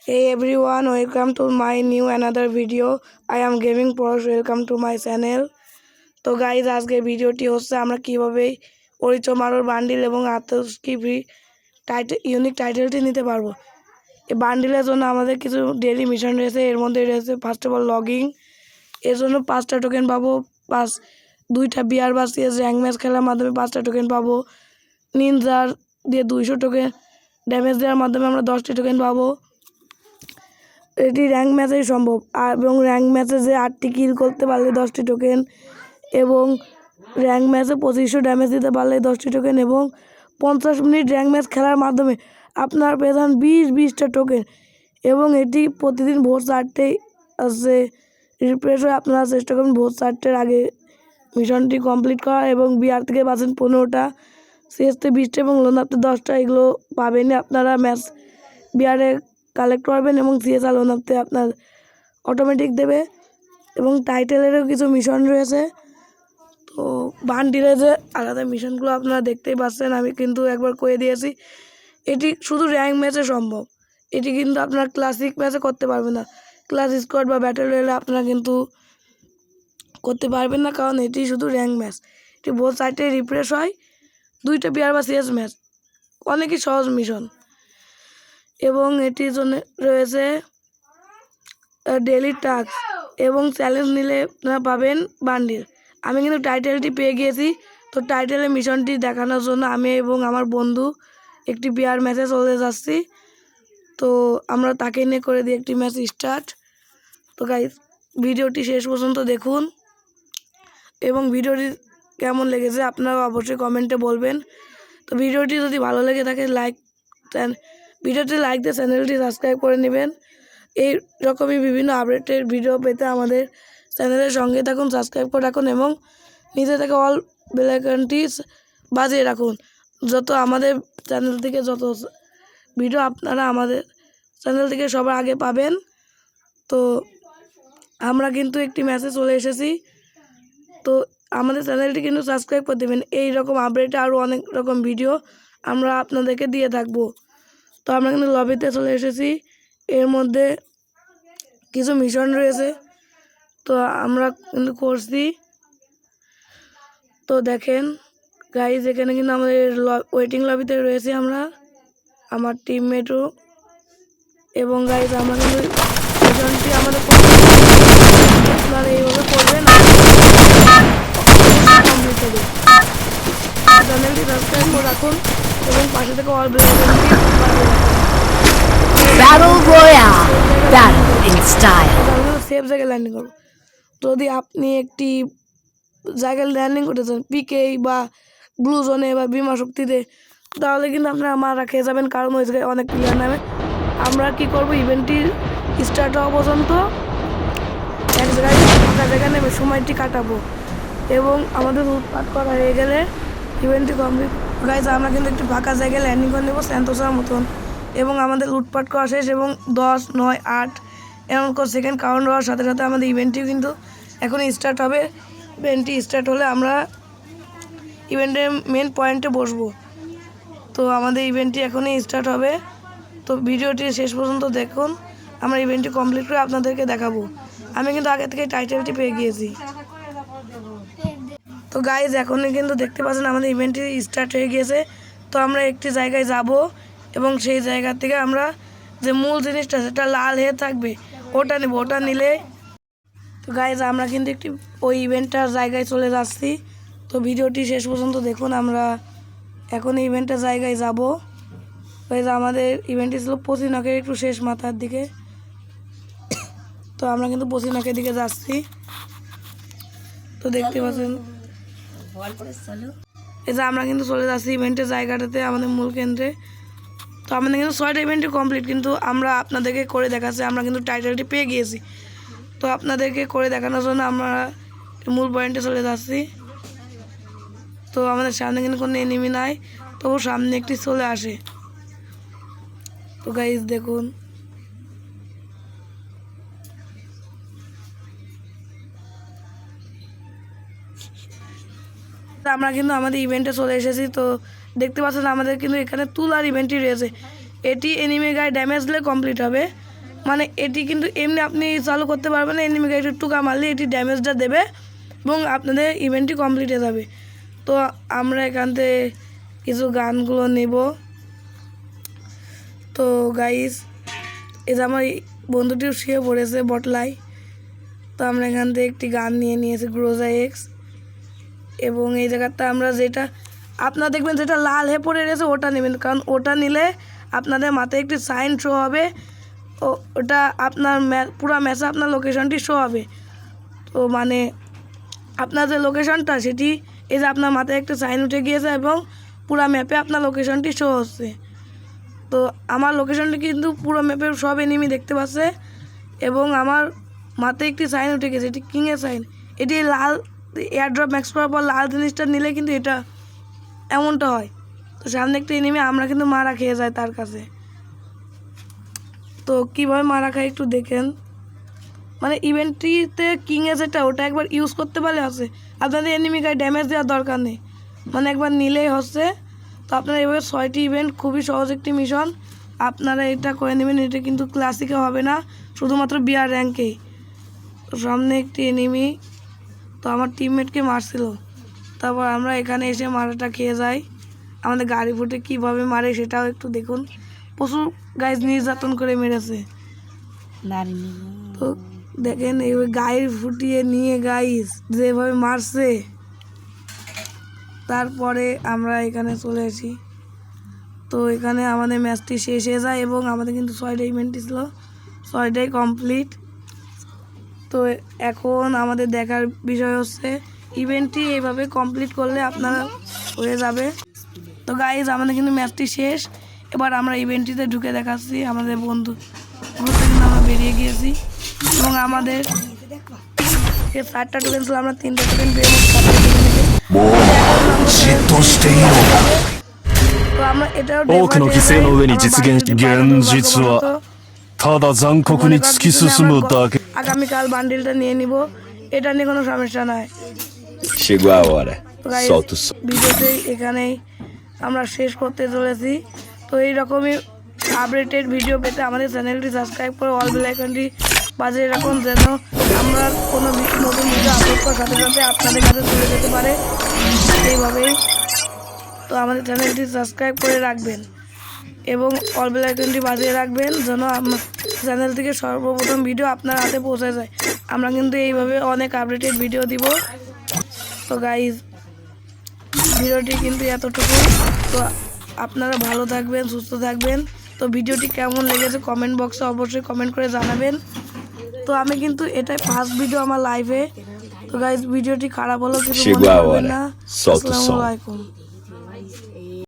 Hey everyone, welcome to my new another video. I am Gaming Pros. Welcome to my channel. তো guys আজকের ভিডিওটি হচ্ছে আমরা কিভাবে ওরিচোমারোর বান্ডিল এবং আতসকি ফ্রি ইউনিক টাইটেলটি নিতে পারবো। এই বান্ডিলের জন্য আমাদের কিছু ডেইলি মিশন রয়েছে। এর মধ্যে রয়েছে ফার্স্ট অফ অল লগিং, এর জন্য 5টা টোকেন পাবো, 2টা বিআর বা সিএস র্যাঙ্ক ম্যাচ খেলার মাধ্যমে 5টা টোকেন পাবো। নিনজার দিয়ে 200 টোকেন ড্যামেজ দেওয়ার মাধ্যমে আমরা 10টি টোকেন পাবো। এটি র্যাঙ্ক ম্যাচেই সম্ভব, এবং র্যাঙ্ক ম্যাচে যে 8টি কিল করতে পারলে 10টি টোকেন, এবং র্যাঙ্ক ম্যাচে 2500 ড্যামেজ দিতে পারলে 10টি টোকেন, এবং 50 মিনিট র্যাঙ্ক ম্যাচ খেলার মাধ্যমে আপনার পেয়ে যান 20টা টোকেন। এবং এটি প্রতিদিন ভোর 4টেই আছে রিফ্রেশ হয়ে আপনারা চেষ্টা করুন ভোর 4টের আগে মিশনটি কমপ্লিট করা। এবং বিআর থেকে পাচ্ছেন 15টা, সিএসতে 20টা এবং লোনাতে 10টা। এগুলো পাবেনই আপনারা ম্যাচ বিআরে কালেক্ট করবেন, এবং সিএসআর লোনাতে আপনার অটোমেটিক দেবে। এবং টাইটেলেরও কিছু মিশন রয়েছে। তো বান্ডিলে যে আলাদা মিশনগুলো আপনারা দেখতেই পাচ্ছেন, আমি কিন্তু একবার করে দিয়েছি। এটি শুধু র্যাঙ্ক ম্যাচে সম্ভব, এটি কিন্তু আপনারা ক্লাসিক ম্যাচে করতে পারবেন না। ক্লাস স্কোয়াড বা ব্যাটেল রয়েলে আপনারা কিন্তু করতে পারবেন না, কারণ এটি শুধু র্যাঙ্ক ম্যাচ। এটি বোথ সাইডে রিফ্রেশ হয়, 2টা বিআর বা সিএস ম্যাচ, অনেকই সহজ মিশন। এবং এটির জন্য রয়েছে ডেইলি টাস্ক এবং চ্যালেঞ্জ নিলে আপনারা পাবেন বান্ডিল। আমি কিন্তু টাইটেলটি পেয়ে গিয়েছি। তো টাইটেলের মিশনটি দেখানোর জন্য আমি এবং আমার বন্ধু একটি বিআর ম্যাচে চলে যাচ্ছি। তো আমরা তাকে নিয়ে করে দিই একটি ম্যাচ স্টার্ট। তো গাইস, ভিডিওটি শেষ পর্যন্ত দেখুন, এবং ভিডিওটি কেমন লেগেছে আপনারা অবশ্যই কমেন্টে বলবেন। তো ভিডিওটি যদি ভালো লেগে থাকে ভিডিওটি লাইক দিয়ে চ্যানেলটি সাবস্ক্রাইব করে নেবেন। এই রকমই বিভিন্ন আপডেটের ভিডিও পেতে আমাদের চ্যানেলের সঙ্গে থাকুন, সাবস্ক্রাইব করে রাখুন, এবং নিজে থেকে অল বেল আইকনটি বাজিয়ে রাখুন, যত আমাদের চ্যানেল থেকে যত ভিডিও আপনারা আমাদের চ্যানেল থেকে সবার আগে পাবেন। তো আমরা কিন্তু একটি ম্যাচে চলে এসেছি। তো আমাদের চ্যানেলটি কিন্তু সাবস্ক্রাইব করে দেবেন। এই রকম আপডেটে আরও অনেক রকম ভিডিও আমরা আপনাদেরকে দিয়ে থাকবো। তো আমরা কিন্তু লবিতে চলে এসেছি, এর মধ্যে কিছু মিশন রয়েছে, তো আমরা কিন্তু করছি। তো দেখেন গাইজ, এখানে কিন্তু আমাদের ওয়েটিং লবিতে রয়েছে আমরা, আমার টিমমেটও। এবং গাইজ আমরা কিন্তু মিশনটি আমাদের আপনারা এইভাবে করবেন, কমপ্লিট হবে। চ্যানেলটি সাবস্ক্রাইব করে রাখুন, এবং পাশে থেকে অল বেল আইকনটি বাজিয়ে রাখুন। Battle Royale, battle in style. Safe জায়গায় ল্যান্ডিং করবো। যদি আপনি একটি জায়গায় ল্যান্ডিং করতে চান পিকে বা ব্লু জোনে বা বিমা শক্তিতে, তাহলে কিন্তু আপনারা মারা খেয়ে যাবেন, কারণ ওই জায়গায় অনেক প্লেয়ার নামে। আমরা কি করবো, ইভেন্টটি স্টার্ট হওয়া পর্যন্ত এক জায়গায় ফাঁকা জায়গায় নেমে সময়টি কাটাবো, এবং আমাদের লুটপাট করা হয়ে গেলে ইভেন্টটি কমপ্লিট। গাইজ, আমরা কিন্তু একটু ফাঁকা জায়গায় ল্যান্ডিং করে নেবো স্যান্তোসার মতন, এবং আমাদের লুটপাট করা শেষ। এবং 10, 9, 8 এমন করে সেকেন্ড কাউন্ট হওয়ার সাথে সাথে আমাদের ইভেন্টটি কিন্তু এখন স্টার্ট হবে। ইভেন্টটি স্টার্ট হলে আমরা ইভেন্টের মেন পয়েন্টে বসবো। তো আমাদের ইভেন্টটি এখনই স্টার্ট হবে। তো ভিডিওটি শেষ পর্যন্ত দেখুন, আমরা ইভেন্টটি কমপ্লিট করে আপনাদেরকে দেখাবো। আমি কিন্তু আগে থেকে টাইটেলটি পেয়ে গিয়েছি। তো গাইজ, এখনই কিন্তু দেখতে পাচ্ছেন আমাদের ইভেন্টটি স্টার্ট হয়ে গিয়েছে। তো আমরা একটি জায়গায় যাব, এবং সেই জায়গা থেকে আমরা যে মূল জিনিসটা সেটা লাল হয়ে থাকবে ওটা নেব। ওটা নিলে তো গাইজ, আমরা কিন্তু একটি ওই ইভেন্টটার জায়গায় চলে যাচ্ছি। তো ভিডিওটি শেষ পর্যন্ত দেখুন, আমরা এখন ইভেন্টের জায়গায় যাব। গাইজ, আমাদের ইভেন্টটি ছিল পচিনকের একটু শেষ মাথার দিকে। তো আমরা কিন্তু পচিনকের দিকে যাচ্ছি। তো দেখতে পাচ্ছেন এই যে আমরা কিন্তু চলে যাচ্ছি ইভেন্টের জায়গাটাতে, আমাদের মূল কেন্দ্রে। তো আমাদের কিন্তু 6টা ইভেন্টই কমপ্লিট, কিন্তু আমরা আপনাদেরকে করে দেখাচ্ছি। আমরা কিন্তু টাইটেলটি পেয়ে গিয়েছি। তো আপনাদেরকে করে দেখানোর জন্য আমরা মূল পয়েন্টে চলে যাচ্ছি। তো আমাদের সামনে কিন্তু কোনো এনিমি নাই, তবু সামনে একটি চলে আসে। তো গাইজ দেখুন, আমরা কিন্তু আমাদের ইভেন্টে চলে এসেছি। তো দেখতে পাচ্ছেন আমাদের কিন্তু এখানে তুলার ইভেন্টই রয়েছে। এটি এনিমি গায়ে ড্যামেজ দিলে কমপ্লিট হবে। মানে এটি কিন্তু এমনি আপনি চালু করতে পারবেন না, এনিমিকে একটু টুকা মারলে এটি ড্যামেজটা দেবে এবং আপনাদের ইভেন্টটি কমপ্লিট হয়ে যাবে। তো আমরা এখান থেকে কিছু গানগুলো নেব। তো গাইস এই যে আমার বন্ধুটিও শুয়ে পড়েছে বটলাই। তো আমরা এখান থেকে একটি গান নিয়ে নিয়েছি গ্রোজা এক্স, এবং এই জায়গাটা আমরা যেটা আপনারা দেখবেন যেটা লাল হয়ে পড়ে রয়েছে ওটা নেবেন, কারণ ওটা নিলে আপনাদের মাথায় একটি সাইন শো হবে, ওটা আপনার পুরো ম্যাচে আপনার লোকেশনটি শো হবে। তো মানে আপনার যে লোকেশনটা সেটি এই যে আপনার মাথায় একটা সাইন উঠে গিয়েছে এবং পুরো ম্যাপে আপনার লোকেশনটি শো হচ্ছে। তো আমার লোকেশনটি কিন্তু পুরো ম্যাপের সব এনিমি দেখতে পাচ্ছে এবং আমার মাথায় একটি সাইন উঠে গেছে, এটি কিংয়ের সাইন। এটি লাল এয়ারড্রপ ম্যাক্স করার পর লাল জিনিসটা নিলে কিন্তু এটা এমনটা হয়। তো সামনে একটা এনিমি, আমরা কিন্তু মারা খেয়ে যায় তার কাছে। তো কীভাবে মারা খায় একটু দেখেন, মানে ইভেন্টটিতে কিংয়ে যেটা ওটা একবার ইউজ করতে পারলে হচ্ছে, আপনাদের এনিমিকে ড্যামেজ দেওয়ার দরকার নেই, মানে একবার নিলেই হচ্ছে। তো আপনারা এভাবে 6টি ইভেন্ট, খুবই সহজ একটি মিশন, আপনারা এটা করে নেবেন। এটা কিন্তু ক্লাসিকে হবে না, শুধুমাত্র বিআর র্যাঙ্কেই। তো সামনে একটি এনিমি, তো আমার টিমমেটকে মারছিল, তারপর আমরা এখানে এসে মারাটা খেয়ে যাই। আমাদের গাড়ি ফুটে কীভাবে মারে সেটাও একটু দেখুন, প্রচুর গাইজ নির্যাতন করে মেরেছে। তো দেখেন এই গায়ে ফুটিয়ে নিয়ে গাইজ যেভাবে মারছে। তারপরে আমরা এখানে চলে আসি। তো এখানে আমাদের ম্যাচটি শেষ হয়ে যায় এবং আমাদের কিন্তু 6টা ইভেন্টই ছিল, 6টাই কমপ্লিট। তো এখন আমাদের দেখার বিষয় হচ্ছে ইভেন্টটি এইভাবে কমপ্লিট করলে আপনারা হয়ে যাবে। তো গাইজ আমাদের কিন্তু ম্যাচটি শেষ, এবার আমরা ইভেন্টটিতে ঢুকে দেখাচ্ছি। আমাদের বন্ধু গ্রুপ থেকে আমরা বেরিয়ে গিয়েছি এবং আমাদের 4টা টোকেন ছিল, আমরা 3টা টোকেন পেয়ে তো আমরা এটাও 多くの犠牲の上に実現現実はただ残酷に突き進むだけ。 আগামীকাল বান্ডিলটা নিয়ে নিব, এটা নিয়ে কোনো সমস্যা নাই। Chegou a hora. তো guys, Solta o som. ভিডিওতে এখানেই আমরা শেষ করতে চলেছি। তো এইরকমই আপডেটেড ভিডিও পেতে আমাদের চ্যানেলটি সাবস্ক্রাইব করে অল বেল আইকনটি বাজিয়ে রাখুন, যেন আমরা কোনো নতুন ভিডিও আপলোড করার সাথে সাথে আপনাদের কাছে চলে যেতে পারে এইভাবেই। তো আমাদের চ্যানেলটি সাবস্ক্রাইব করে রাখবেন এবং অল বেল আইকনটি বাজিয়ে রাখবেন, যেন আমার চ্যানেল থেকে সর্বপ্রথম ভিডিও আপনার হাতে পৌঁছে যায়। আমরা কিন্তু এইভাবে অনেক আপডেটেড ভিডিও দিব। তো গাইজ ভিডিওটি কিন্তু এতটুকু। তো আপনারা ভালো থাকবেন, সুস্থ থাকবেন। তো ভিডিওটি কেমন লেগেছে কমেন্ট বক্সে অবশ্যই কমেন্ট করে জানাবেন। তো আমি কিন্তু এটাই ফার্স্ট ভিডিও আমার লাইভে। তো গাইজ ভিডিওটি খারাপ হলেও কিছু মনে করবেন না। আসসালামু আলাইকুম।